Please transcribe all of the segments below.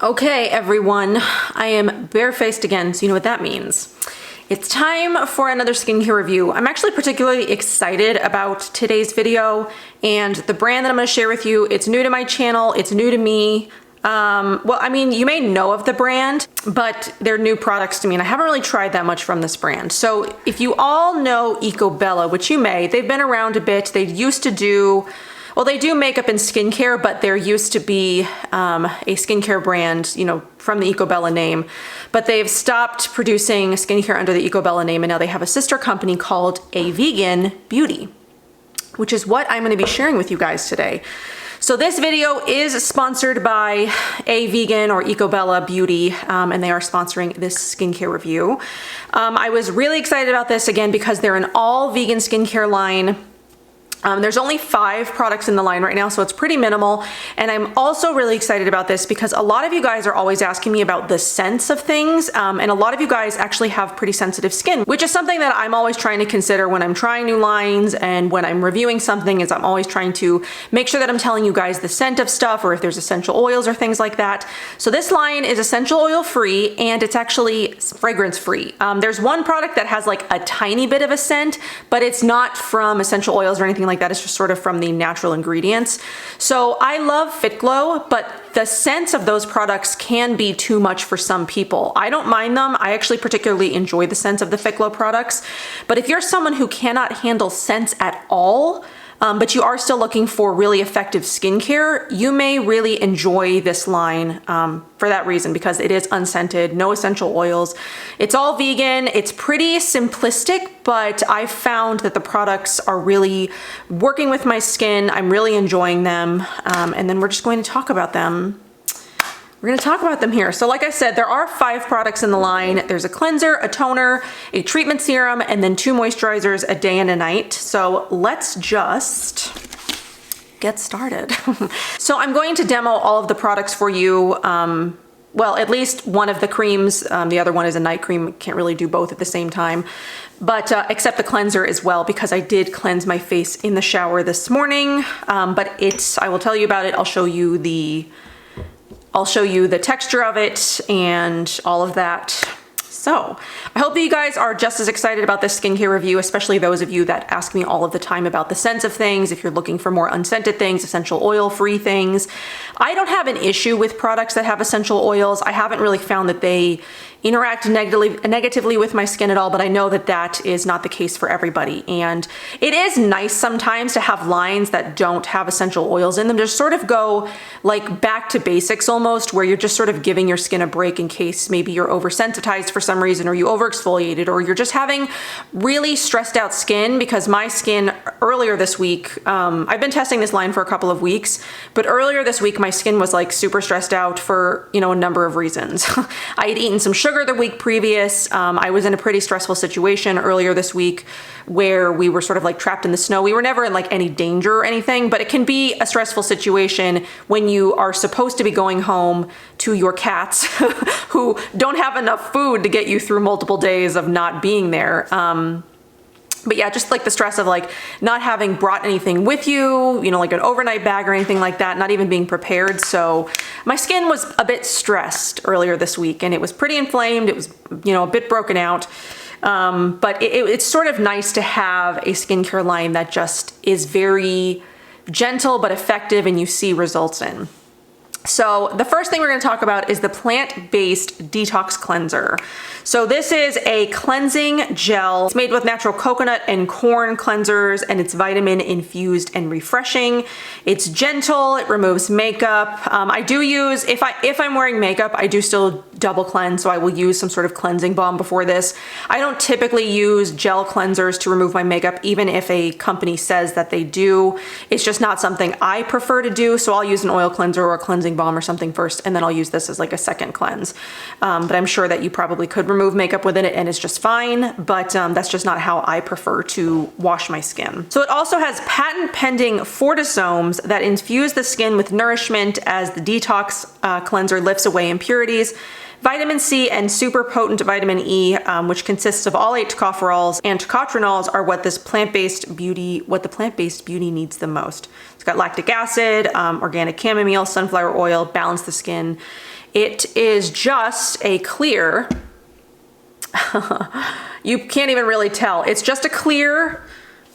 Okay, everyone, I am barefaced again, so you know what that means. It's time for another skincare review. I'm actually particularly excited about today's video and the brand that I'm gonna share with you. It's new to my channel, it's new to me. Well, I mean, you may know of the brand, but they're new products to me and I haven't really tried that much from this brand. So if you all know Ecobella, which you may, they've been around a bit. They used to do, well, they do makeup and skincare, but there used to be a skincare brand, you know, from the Ecobella name, but they've stopped producing skincare under the Ecobella name, and now they have a sister company called AVegan Beauty, which is what I'm going to be sharing with you guys today. So this video is sponsored by AVegan or Ecobella Beauty, and they are sponsoring this skincare review. I was really excited about this again because they're an all vegan skincare line. There's only 5 products in the line right now, so it's pretty minimal. And I'm also really excited about this because a lot of you guys are always asking me about the scents of things. And a lot of you guys actually have pretty sensitive skin, which is something that I'm always trying to consider when I'm trying new lines and when I'm reviewing something. Is I'm always trying to make sure that I'm telling you guys the scent of stuff or if there's essential oils or things like that. So this line is essential oil free and it's actually fragrance free. There's one product that has like a tiny bit of a scent, but it's not from essential oils or anything like that. It's just sort of from the natural ingredients. So I love Fit Glow, but the scents of those products can be too much for some people. I don't mind them. I actually particularly enjoy the scents of the Fit Glow products. But if you're someone who cannot handle scents at all, but you are still looking for really effective skincare, you may really enjoy this line for that reason, because it is unscented, no essential oils. It's all vegan. It's pretty simplistic, but I found that the products are really working with my skin. I'm really enjoying them. And then we're just going to talk about them. We're gonna talk about them here. So like I said, there are 5 products in the line. There's a cleanser, a toner, a treatment serum, and then 2 moisturizers a day and a night. So let's just get started. So I'm going to demo all of the products for you. Well, at least one of the creams. The other one is a night cream. Can't really do both at the same time. But except the cleanser as well, because I did cleanse my face in the shower this morning. But I will tell you about it. I'll show you the texture of it and all of that. So I hope that you guys are just as excited about this skincare review, especially those of you that ask me all of the time about the scents of things. If you're looking for more unscented things, essential oil free things. I don't have an issue with products that have essential oils. I haven't really found that they interact negatively with my skin at all, but I know that that is not the case for everybody. And it is nice sometimes to have lines that don't have essential oils in them, just sort of go like back to basics almost, where you're just sort of giving your skin a break in case maybe you're oversensitized for some reason, or you overexfoliated, or you're just having really stressed out skin. Because my skin earlier this week, I've been testing this line for a couple of weeks, but earlier this week my skin was like super stressed out for, you know, a number of reasons. I had eaten some sugar the week previous. I was in a pretty stressful situation earlier this week where we were sort of like trapped in the snow. We were never in like any danger or anything, but it can be a stressful situation when you are supposed to be going home to your cats who don't have enough food to get you through multiple days of not being there. But yeah, just like the stress of like not having brought anything with you, you know, like an overnight bag or anything like that, not even being prepared. So my skin was a bit stressed earlier this week and it was pretty inflamed. It was, you know, a bit broken out. But it's sort of nice to have a skincare line that just is very gentle but effective and you see results in. So the first thing we're going to talk about is the plant-based detox cleanser. So this is a cleansing gel. It's made with natural coconut and corn cleansers, and it's vitamin infused and refreshing. It's gentle. It removes makeup. I do use, if I'm wearing makeup, I do still double cleanse. So I will use some sort of cleansing balm before this. I don't typically use gel cleansers to remove my makeup, even if a company says that they do. It's just not something I prefer to do. So I'll use an oil cleanser or a cleansing balm or something first, and then I'll use this as like a second cleanse. But I'm sure that you probably could remove makeup within it and it's just fine, but that's just not how I prefer to wash my skin. So it also has patent pending fortisomes that infuse the skin with nourishment as the detox cleanser lifts away impurities. Vitamin C and super potent vitamin E, which consists of all 8 tocopherols and tocotrienols, are what the plant-based beauty needs the most. It's got lactic acid, organic chamomile, sunflower oil, balance the skin. It is just a clear, you can't even really tell. It's just a clear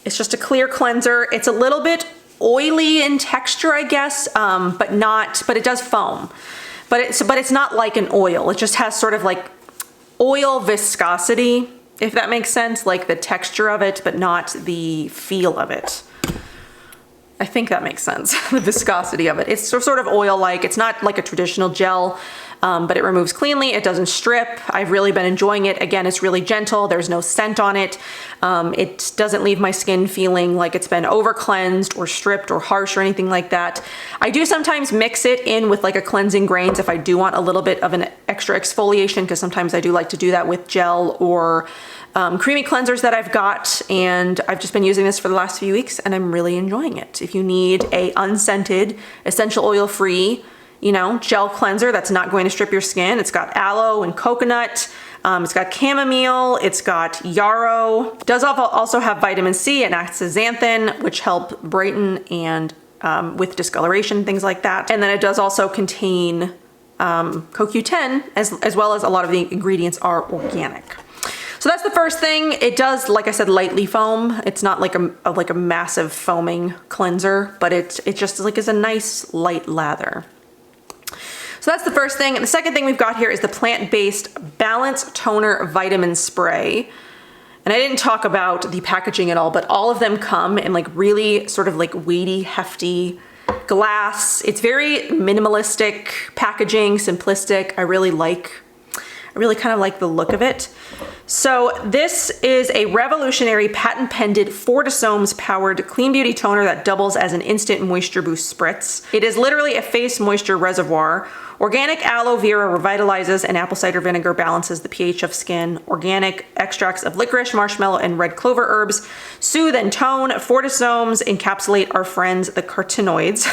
cleanser. It's a little bit oily in texture, I guess, but it does foam. But it's not like an oil. It just has sort of like oil viscosity, if that makes sense, like the texture of it, but not the feel of it. I think that makes sense, the viscosity of it. It's sort of oil-like. It's not like a traditional gel, but it removes cleanly. It doesn't strip. I've really been enjoying it. Again, it's really gentle. There's no scent on it. It doesn't leave my skin feeling like it's been over-cleansed or stripped or harsh or anything like that. I do sometimes mix it in with like a cleansing grains if I do want a little bit of an extra exfoliation, because sometimes I do like to do that with gel or creamy cleansers that I've got, and I've just been using this for the last few weeks and I'm really enjoying it. If you need a unscented, essential oil free, gel cleanser that's not going to strip your skin, it's got aloe and coconut, it's got chamomile, it's got yarrow. It does also have vitamin C and astaxanthin, which help brighten and with discoloration, things like that. And then it does also contain CoQ10, as well as a lot of the ingredients are organic. So that's the first thing. It does, like I said, lightly foam. It's not like a massive foaming cleanser, but it just like is a nice light lather. So that's the first thing. And the second thing we've got here is the plant-based Balance Toner Vitamin Spray. And I didn't talk about the packaging at all, but all of them come in like really sort of like weighty, hefty glass. It's very minimalistic packaging, simplistic. I really kind of like the look of it. So this is a revolutionary patent-pended Fortisomes powered clean beauty toner that doubles as an instant moisture boost spritz. It is literally a face moisture reservoir. Organic aloe vera revitalizes, and apple cider vinegar balances the pH of skin. Organic extracts of licorice, marshmallow, and red clover herbs soothe and tone. Fortisomes encapsulate our friends, the carotenoids.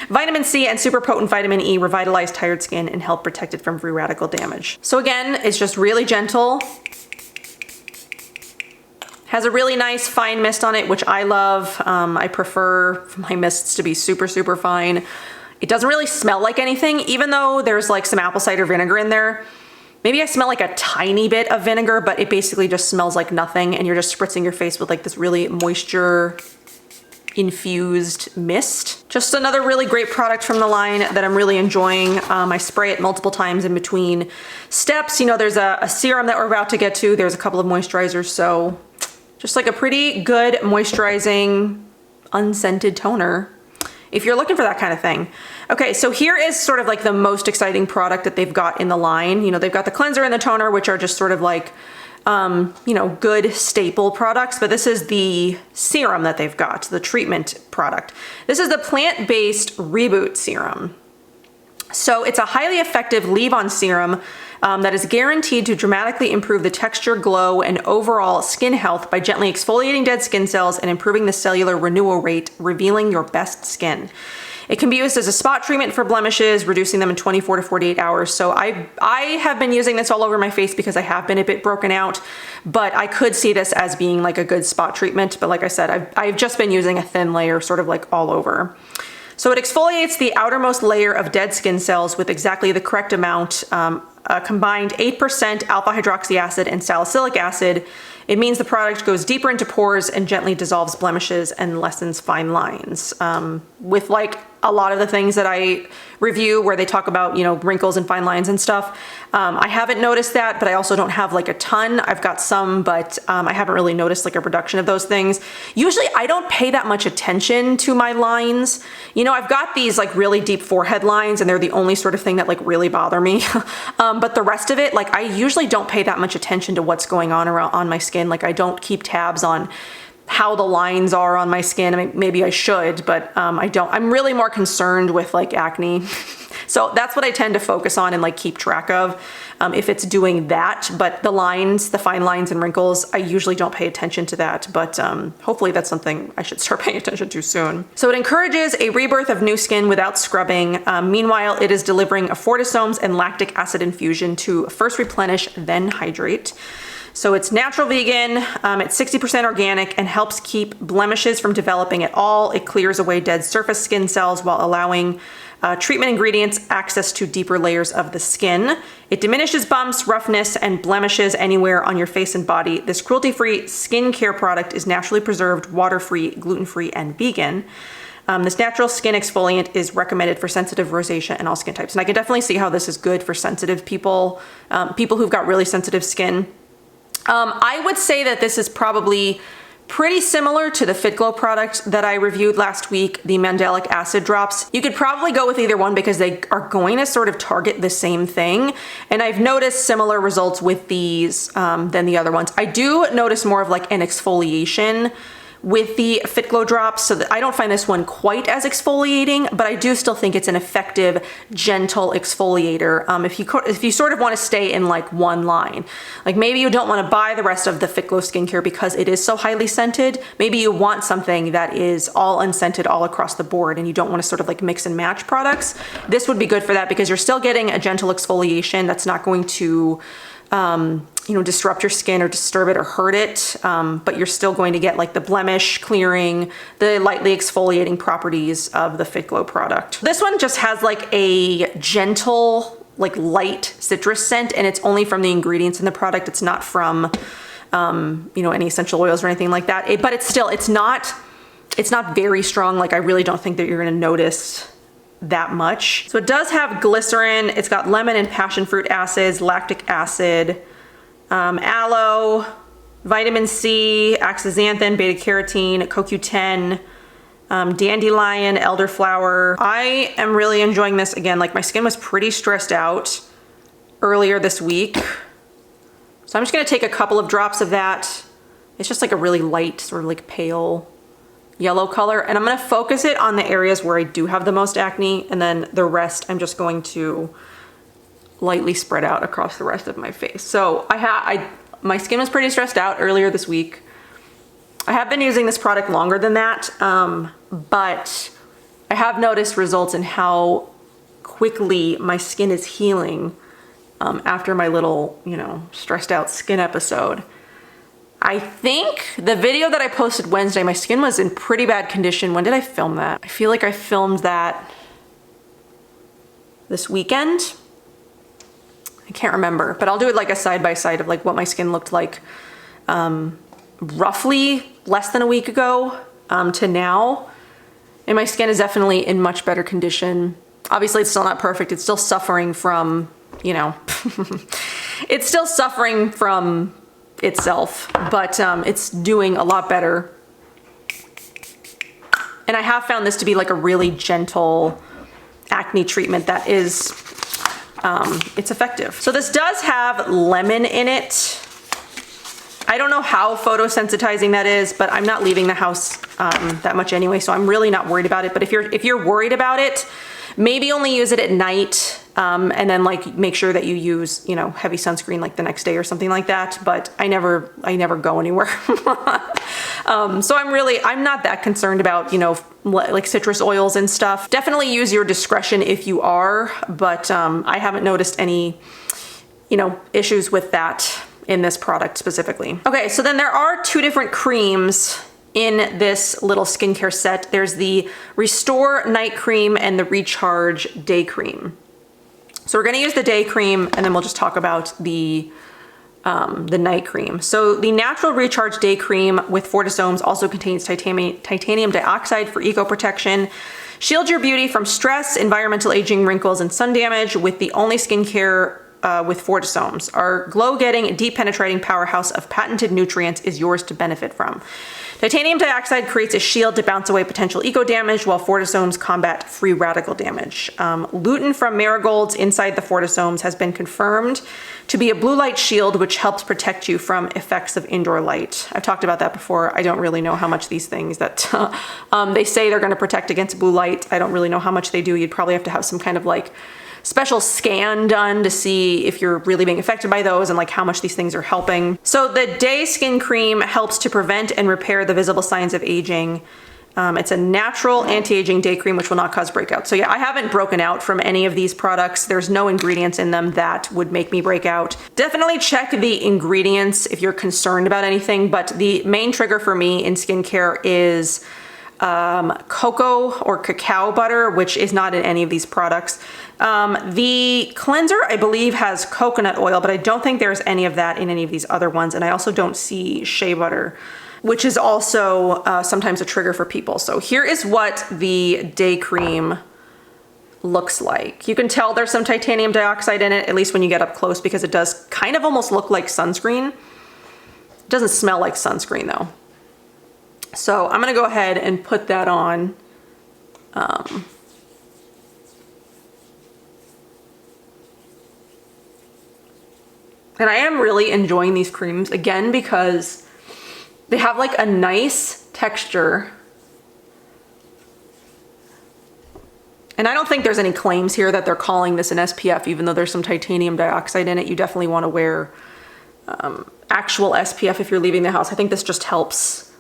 Vitamin C and super potent vitamin E revitalize tired skin and help protect it from free radical damage. So again, it's just really gentle. Has a really nice fine mist on it, which I love. I prefer my mists to be super, super fine. It doesn't really smell like anything, even though there's like some apple cider vinegar in there. Maybe I smell like a tiny bit of vinegar, but it basically just smells like nothing, and you're just spritzing your face with like this really moisture infused mist. Just another really great product from the line that I'm really enjoying. I spray it multiple times in between steps. There's a serum that we're about to get to. There's a couple of moisturizers, so just like a pretty good moisturizing unscented toner if you're looking for that kind of thing. Okay, so here is sort of like the most exciting product that they've got in the line. They've got the cleanser and the toner, which are just sort of like, good staple products, but this is the serum that they've got, the treatment product. This is the plant-based Reboot serum. So it's a highly effective leave-on serum that is guaranteed to dramatically improve the texture, glow, and overall skin health by gently exfoliating dead skin cells and improving the cellular renewal rate, revealing your best skin. It can be used as a spot treatment for blemishes, reducing them in 24 to 48 hours. So I have been using this all over my face because I have been a bit broken out, but I could see this as being like a good spot treatment. But like I said, I've just been using a thin layer sort of like all over. So it exfoliates the outermost layer of dead skin cells with exactly the correct amount, combined 8% alpha hydroxy acid and salicylic acid. It means the product goes deeper into pores and gently dissolves blemishes and lessens fine lines. With like a lot of the things that I review where they talk about, wrinkles and fine lines and stuff, I haven't noticed that, but I also don't have like a ton. I've got some, but I haven't really noticed like a reduction of those things. Usually I don't pay that much attention to my lines. I've got these like really deep forehead lines and they're the only sort of thing that like really bother me. But the rest of it, like I usually don't pay that much attention to what's going on my skin. Like I don't keep tabs on how the lines are on my skin. I mean, maybe I should, but I don't. I'm really more concerned with like acne. So that's what I tend to focus on and like keep track of if it's doing that. But the lines, the fine lines and wrinkles, I usually don't pay attention to that. But hopefully that's something I should start paying attention to soon. So it encourages a rebirth of new skin without scrubbing. Meanwhile, it is delivering a Fortisomes and lactic acid infusion to first replenish, then hydrate. So it's natural vegan, it's 60% organic and helps keep blemishes from developing at all. It clears away dead surface skin cells while allowing treatment ingredients, access to deeper layers of the skin. It diminishes bumps, roughness, and blemishes anywhere on your face and body. This cruelty-free skincare product is naturally preserved, water-free, gluten-free, and vegan. This natural skin exfoliant is recommended for sensitive, rosacea, and all skin types. And I can definitely see how this is good for sensitive people, people who've got really sensitive skin. I would say that this is probably pretty similar to the Fit Glow product that I reviewed last week, the mandelic acid drops. You could probably go with either one because they are going to sort of target the same thing. And I've noticed similar results with these than the other ones. I do notice more of like an exfoliation with the Fit Glow drops, so that I don't find this one quite as exfoliating, but I do still think it's an effective, gentle exfoliator. If you sort of want to stay in like one line, like maybe you don't want to buy the rest of the Fit Glow skincare because it is so highly scented. Maybe you want something that is all unscented all across the board and you don't want to sort of like mix and match products. This would be good for that because you're still getting a gentle exfoliation that's not going to disrupt your skin or disturb it or hurt it, but you're still going to get like the blemish clearing, the lightly exfoliating properties of the Fit Glow product. This one just has like a gentle, like light citrus scent, and it's only from the ingredients in the product. It's not from, any essential oils or anything like that. But it's not very strong. Like I really don't think that you're gonna notice that much. So it does have glycerin. It's got lemon and passion fruit acids, lactic acid, aloe, vitamin C, astaxanthin, beta carotene, CoQ10, dandelion, elderflower. I am really enjoying this. Again, like my skin was pretty stressed out earlier this week. So I'm just gonna take a couple of drops of that. It's just like a really light, sort of like pale yellow color, and I'm gonna focus it on the areas where I do have the most acne, and then the rest I'm just going to lightly spread out across the rest of my face. So my skin was pretty stressed out earlier this week. I have been using this product longer than that, but I have noticed results in how quickly my skin is healing after my little, stressed out skin episode. I think the video that I posted Wednesday, my skin was in pretty bad condition. When did I film that? I feel like I filmed that this weekend. I can't remember, but I'll do it like a side-by-side of like what my skin looked like roughly less than a week ago to now. And my skin is definitely in much better condition. Obviously it's still not perfect. It's still suffering from, it's still suffering from itself, but it's doing a lot better. And I have found this to be like a really gentle acne treatment that is, it's effective. So this does have lemon in it. I don't know how photosensitizing that is, but I'm not leaving the house that much anyway, so I'm really not worried about it. But if you're worried about it, maybe only use it at night, and then like make sure that you use, heavy sunscreen like the next day or something like that. But I never go anywhere. So I'm not that concerned about, like citrus oils and stuff. Definitely use your discretion if you are, but I haven't noticed any, issues with that in this product specifically. Okay, so then there are two different creams in this little skincare set. There's the Restore Night Cream and the Recharge Day Cream. So we're gonna use the day cream and then we'll just talk about the night cream. So the Natural Recharge Day Cream with Fortisomes also contains titanium dioxide for eco protection. Shield your beauty from stress, environmental aging, wrinkles, and sun damage with the only skincare with Fortisomes. Our glow-getting, deep-penetrating powerhouse of patented nutrients is yours to benefit from. Titanium dioxide creates a shield to bounce away potential eco damage, while Fortisomes combat free radical damage. Gluten from marigolds inside the Fortisomes has been confirmed to be a blue light shield, which helps protect you from effects of indoor light. I've talked about that before. I don't really know how much these things that they say they're going to protect against blue light. I don't really know how much they do. You'd probably have to have some kind of like special scan done to see if you're really being affected by those and like how much these things are helping. So the Day Skin Cream helps to prevent and repair the visible signs of aging. It's a natural anti-aging day cream which will not cause breakouts. So yeah, I haven't broken out from any of these products. There's no ingredients in them that would make me break out. Definitely check the ingredients if you're concerned about anything, but the main trigger for me in skincare is cocoa or cacao butter, which is not in any of these products. The cleanser, I believe, has coconut oil, but I don't think there's any of that in any of these other ones. And I also don't see shea butter, which is also sometimes a trigger for people. So here is what the day cream looks like. You can tell there's some titanium dioxide in it, at least when you get up close, because it does kind of almost look like sunscreen. It doesn't smell like sunscreen though. So I'm gonna go ahead and put that on. And I am really enjoying these creams, again, because they have like a nice texture. And I don't think there's any claims here that they're calling this an SPF, even though there's some titanium dioxide in it. You definitely want to wear actual SPF if you're leaving the house. I think this just helps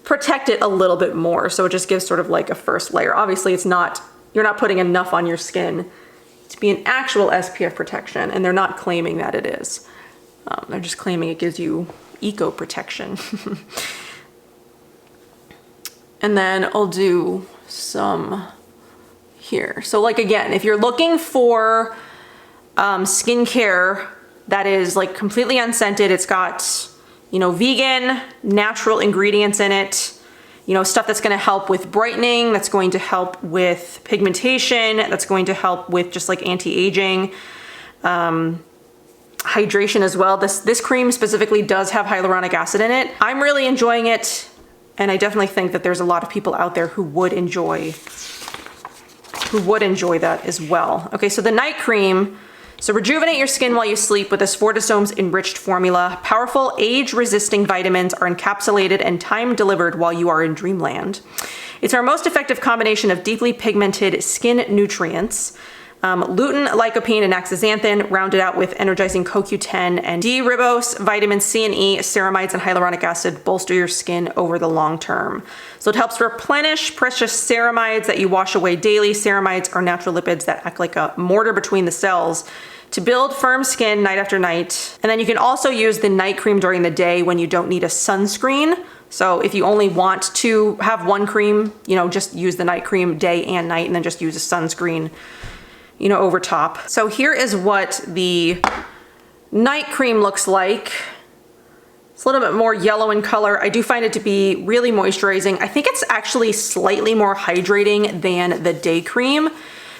protect it a little bit more. So it just gives sort of like a first layer. Obviously it's not, you're not putting enough on your skin to be an actual SPF protection, and they're not claiming that it is. They're just claiming it gives you eco protection. And then I'll do some here. So like, again, if you're looking for skincare that is like completely unscented, it's got, you know, vegan, natural ingredients in it, you know, stuff that's going to help with brightening, that's going to help with pigmentation, that's going to help with just like anti-aging, hydration as well. This cream specifically does have hyaluronic acid in it. I'm really enjoying it, and I definitely think that there's a lot of people out there who would enjoy that as well. Okay, so the night cream. So rejuvenate your skin while you sleep with this Fortisomes enriched formula. Powerful age-resisting vitamins are encapsulated and time-delivered while you are in dreamland. It's our most effective combination of deeply pigmented skin nutrients. Lutein, lycopene, and astaxanthin, rounded out with energizing CoQ10 and D-ribose, vitamin C and E, ceramides, and hyaluronic acid bolster your skin over the long term. So it helps replenish precious ceramides that you wash away daily. Ceramides are natural lipids that act like a mortar between the cells to build firm skin night after night. And then you can also use the night cream during the day when you don't need a sunscreen. So if you only want to have one cream, you know, just use the night cream day and night, and then just use a sunscreen, you know, over top. So here is what the night cream looks like. It's a little bit more yellow in color. I do find it to be really moisturizing. I think it's actually slightly more hydrating than the day cream,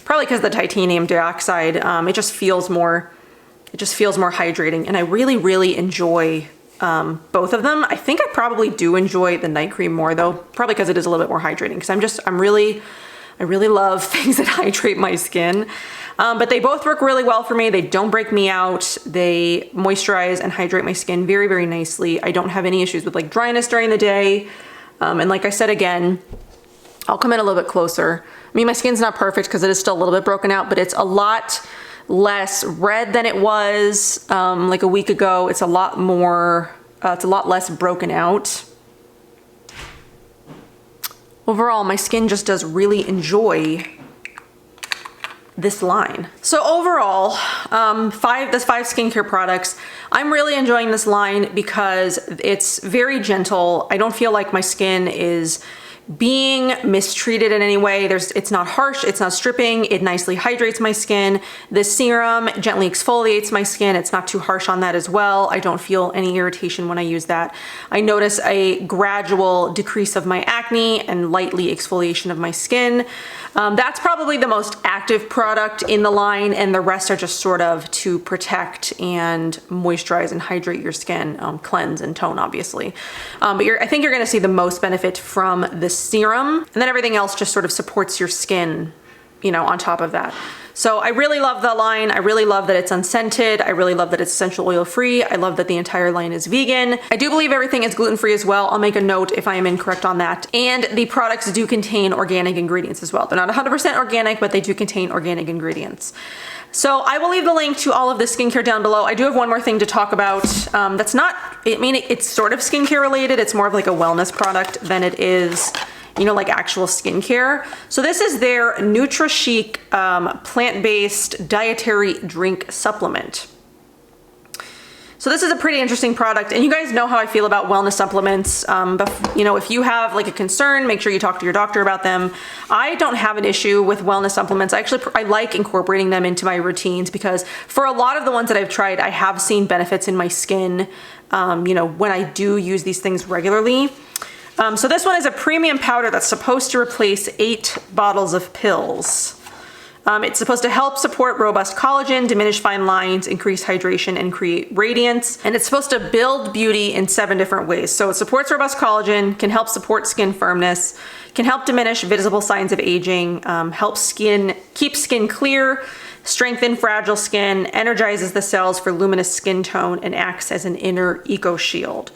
probably because of the titanium dioxide. It just feels more hydrating, and I really, really enjoy both of them. I think I probably do enjoy the night cream more though, probably because it is a little bit more hydrating, because I really love things that hydrate my skin. But they both work really well for me. They don't break me out. They moisturize and hydrate my skin very, very nicely. I don't have any issues with like dryness during the day. And like I said, again, I'll come in a little bit closer. I mean, my skin's not perfect because it is still a little bit broken out, but it's a lot less red than it was like a week ago. It's a lot more, it's a lot less broken out. Overall, my skin just does really enjoy this line. So overall, there's 5 skincare products. I'm really enjoying this line because it's very gentle. I don't feel like my skin is being mistreated in any way. It's not harsh, it's not stripping, it nicely hydrates my skin. The serum gently exfoliates my skin. It's not too harsh on that as well. I don't feel any irritation when I use that. I notice a gradual decrease of my acne and lightly exfoliation of my skin. That's probably the most active product in the line, and the rest are just sort of to protect and moisturize and hydrate your skin, cleanse and tone, obviously. But I think you're gonna see the most benefit from the serum, and then everything else just sort of supports your skin, you know, on top of that. So I really love the line. I really love that it's unscented. I really love that it's essential oil free. I love that the entire line is vegan. I do believe everything is gluten free as well. I'll make a note if I am incorrect on that. And the products do contain organic ingredients as well. They're not 100% organic, but they do contain organic ingredients. So I will leave the link to all of the skincare down below. I do have one more thing to talk about. That's not, I mean, it's sort of skincare related. It's more of like a wellness product than it is, you know, like actual skincare. So this is their NutraChic plant-based dietary drink supplement. So this is a pretty interesting product, and you guys know how I feel about wellness supplements. But you know, if you have like a concern, make sure you talk to your doctor about them. I don't have an issue with wellness supplements. I like incorporating them into my routines because for a lot of the ones that I've tried, I have seen benefits in my skin, you know, when I do use these things regularly. So this one is a premium powder that's supposed to replace 8 bottles of pills. It's supposed to help support robust collagen, diminish fine lines, increase hydration, and create radiance. And it's supposed to build beauty in 7 different ways. So it supports robust collagen, can help support skin firmness, can help diminish visible signs of aging, helps keep skin clear, strengthen fragile skin, energizes the cells for luminous skin tone, and acts as an inner eco shield.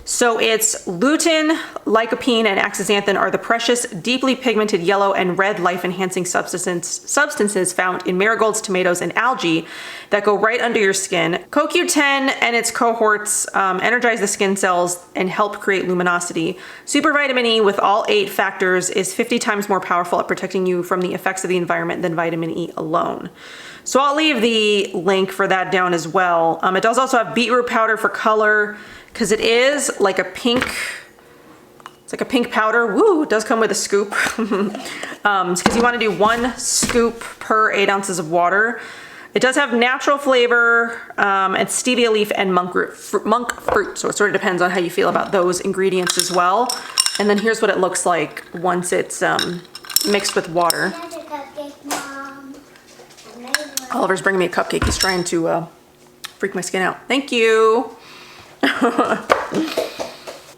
So it's lutein, lycopene, and astaxanthin are the precious, deeply pigmented yellow and red life-enhancing substances found in marigolds, tomatoes, and algae that go right under your skin. CoQ10 and its cohorts energize the skin cells and help create luminosity. Super vitamin E with all 8 factors is 50 times more powerful at protecting you from the effects of the environment than vitamin E alone. So I'll leave the link for that down as well. It does also have beetroot powder for color, because it is like a pink, it's like a pink powder. Woo, it does come with a scoop. It's because you want to do 1 scoop per 8 ounces of water. It does have natural flavor, and stevia leaf and monk fruit. So it sort of depends on how you feel about those ingredients as well. And then here's what it looks like once it's mixed with water. Oliver's bringing me a cupcake. He's trying to freak my skin out. Thank you. I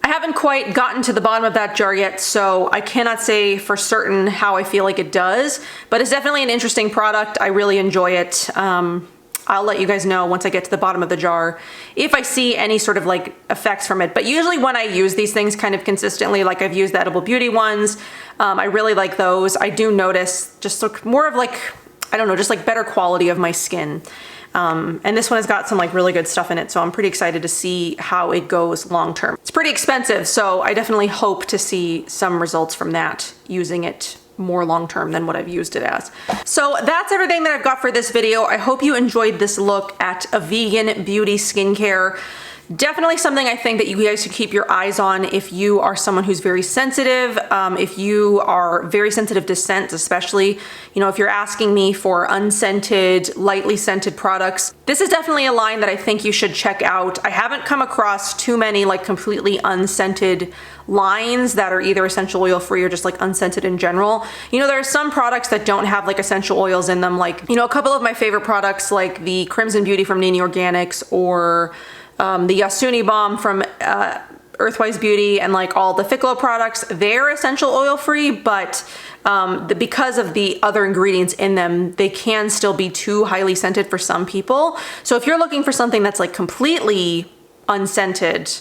haven't quite gotten to the bottom of that jar yet, so I cannot say for certain how I feel like it does, but it's definitely an interesting product. I really enjoy it. I'll let you guys know once I get to the bottom of the jar if I see any sort of like effects from it. But usually when I use these things kind of consistently, like I've used the Edible Beauty ones, I really like those. I do notice just look more of like, I don't know, just like better quality of my skin. And this one has got some like really good stuff in it, so I'm pretty excited to see how it goes long term. It's pretty expensive, so I definitely hope to see some results from that, using it more long term than what I've used it as. So that's everything that I've got for this video. I hope you enjoyed this look at a vegan beauty skincare. Definitely something I think that you guys should keep your eyes on if you are someone who's very sensitive, if you are very sensitive to scents, especially, you know, if you're asking me for unscented, lightly scented products, this is definitely a line that I think you should check out. I haven't come across too many like completely unscented lines that are either essential oil free or just like unscented in general. You know, there are some products that don't have like essential oils in them, like, you know, a couple of my favorite products like the Crimson Beauty from Nini Organics, or the Yasuni Balm from Earthwise Beauty, and like all the Ficolo products, they're essential oil free, but because of the other ingredients in them, they can still be too highly scented for some people. So if you're looking for something that's like completely unscented,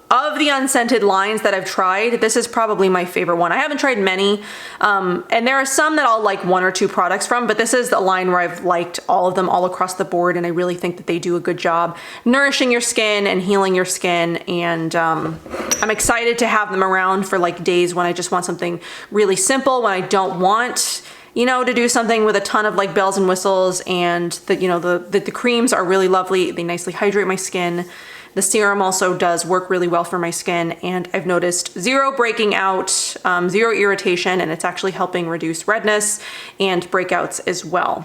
of the unscented lines that I've tried, this is probably my favorite one. I haven't tried many, and there are some that I'll like 1 or 2 products from, but this is the line where I've liked all of them all across the board, and I really think that they do a good job nourishing your skin and healing your skin, and I'm excited to have them around for like days when I just want something really simple, when I don't want, you know, to do something with a ton of like bells and whistles. And the creams are really lovely. They nicely hydrate my skin. The serum also does work really well for my skin, and I've noticed 0 breaking out, 0 irritation, and it's actually helping reduce redness and breakouts as well.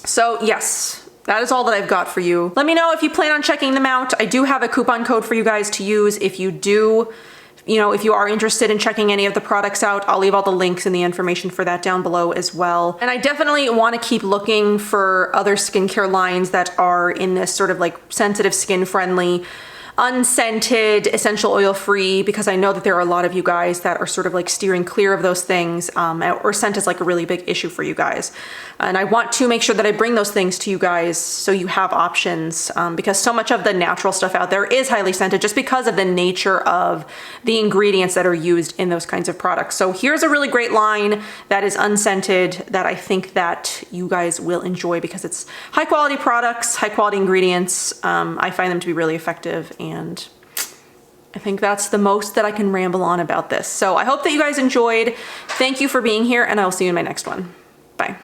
So yes, that is all that I've got for you. Let me know if you plan on checking them out. I do have a coupon code for you guys to use if you do, you know, if you are interested in checking any of the products out. I'll leave all the links and the information for that down below as well. And I definitely want to keep looking for other skincare lines that are in this sort of like sensitive skin friendly, unscented, essential oil free, because I know that there are a lot of you guys that are sort of like steering clear of those things, or scent is like a really big issue for you guys. And I want to make sure that I bring those things to you guys so you have options, because so much of the natural stuff out there is highly scented just because of the nature of the ingredients that are used in those kinds of products. So here's a really great line that is unscented that I think that you guys will enjoy because it's high quality products, high quality ingredients. I find them to be really effective, and I think that's the most that I can ramble on about this. So I hope that you guys enjoyed. Thank you for being here, and I will see you in my next one.